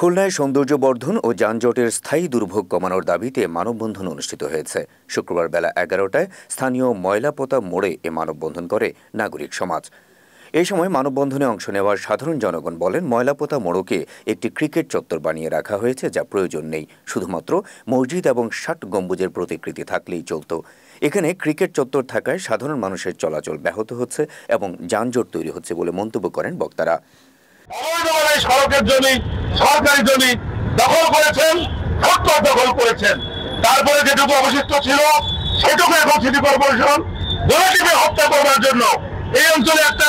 খুলনায় সৌন্দর্যবর্ধন ও যানজটের স্থায়ী দুর্ভোগ কমানোর দাবিতে মানববন্ধন অনুষ্ঠিত হয়েছে। শুক্রবার বেলা 11টায় স্থানীয় ময়লাপোতা মোড়ে এ মানববন্ধন করে নাগরিক সমাজ। এই সময় মানববন্ধনে অংশ নেওয়া সাধারণ জনগণ বলেন, ময়লাপোতা মোড়কে একটি ক্রিকেট চত্বর বানিয়ে রাখা হয়েছে, যা প্রয়োজন নেই। শুধুমাত্র মসজিদ এবং ৬০ গম্বুজের প্রতিকৃতি থাকলেই চলত। এখানে ক্রিকেট চত্বর থাকায় সাধারণ মানুষের চলাচল ব্যাহত হচ্ছে এবং যানজট তৈরি হচ্ছে বলে মন্তব্য করেন বক্তারা। সড়কের জমি, সরকারি জমি দখল করেছেন, দখল করেছেন। তারপরে যেটুকু অবশিষ্ট ছিল সেটুকু এখন সিটি কর্পোরেশন দোলাটিকে হত্যা করবার জন্য, এই অঞ্চলে একটা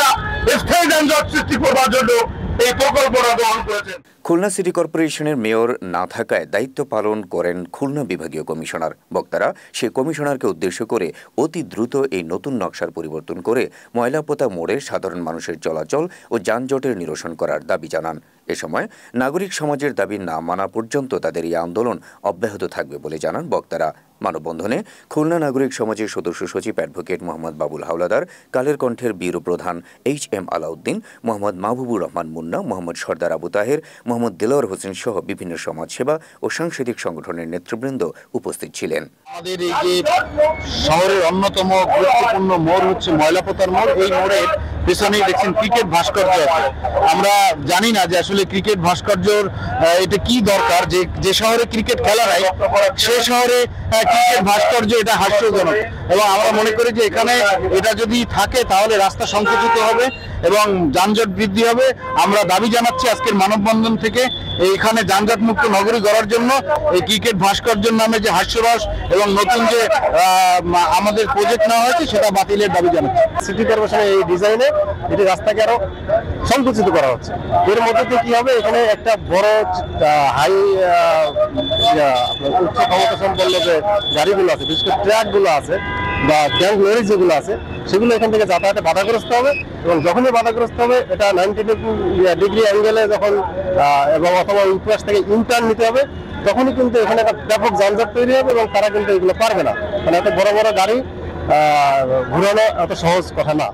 স্থায়ী যানজট সৃষ্টি করবার জন্য এই প্রকল্পটা গ্রহণ করেছেন। খুলনা সিটি কর্পোরেশনের মেয়র না থাকায় দায়িত্ব পালন করেন খুলনা বিভাগীয় কমিশনার। বক্তারা সে কমিশনারকে উদ্দেশ্য করে অতি দ্রুত এই নতুন নকশার পরিবর্তন করে ময়লাপোতা মোড়ে সাধারণ মানুষের চলাচল ও যানজটের নিরসন করার দাবি জানান। এ সময় নাগরিক সমাজের দাবি না মানা পর্যন্ত তাদের এই আন্দোলন অব্যাহত থাকবে বলে জানান বক্তারা। মানববন্ধনে খুলনা নাগরিক সমাজের সদস্য সচিব অ্যাডভোকেট মোহাম্মদ বাবুল হাওলাদার, কালের কণ্ঠের ব্যুরো প্রধান HM আলাউদ্দিন, মোহাম্মদ মাহবুবুর রহমান মুন্না, মোহাম্মদ সর্দার আবু তাহের, মোহাম্মদ দেলোয়ার হোসেন সহ বিভিন্ন সমাজসেবা ও সাংস্কৃতিক সংগঠনের নেতৃবৃন্দ উপস্থিত ছিলেন। আমাদের এই যে শহরের অন্যতম গুরুত্বপূর্ণ মোড় হচ্ছে ময়লাপোতার মোড়। এই মোড়ের পেছনেই দেখছেন ক্রিকেট ভাস্কর্য আছে। আমরা জানি না যে আসলে ক্রিকেট ভাস্কর্যর এটা কি দরকার, যে শহরে ক্রিকেট খেলা হয় সে শহরে ক্রিকেট ভাস্কর্য এটা হাস্যজনক। এবং আমরা মনে করি যে এখানে এটা যদি থাকে তাহলে রাস্তা সংকুচিত হবে এবং যানজট বৃদ্ধি হবে। আমরা দাবি জানাচ্ছি আজকের মানববন্ধন থেকে এইখানে যানজট মুক্ত নগরী গড়ার জন্য এই ক্রিকেট ভাস্কর্যের নামে যে হাস্যরস এবং নতুন যে আমাদের প্রজেক্ট নেওয়া হয়েছে সেটা বাতিলের দাবি জানাচ্ছি। সিটি কর্পোরেশনের এই ডিজাইনে এটি রাস্তাকে আরো সংকুচিত করা হচ্ছে। এর মধ্যে দিয়ে কি হবে, এখানে একটা বড় হাই উচ্চ ক্ষমতা সম্পন্ন যে গাড়িগুলো আছে, বিশেষ করে ট্রাকগুলো আছে বা ট্যাঙ্ক লরি যেগুলো আছে, সেগুলো এখান থেকে যাতায়াতে বাধাগ্রস্ত হবে। এবং যখনই বাধাগ্রস্ত হবে এটা 90 ডিগ্রি অ্যাঙ্গেলে যখন এবং অথবা ওই পাশ থেকে ইউটার্ন নিতে হবে, তখনই কিন্তু এখানে একটা ব্যাপক যানজট তৈরি হবে এবং তারা কিন্তু এগুলো পারবে না। মানে এত বড় বড় গাড়ি ঘুরানো এত সহজ কথা না।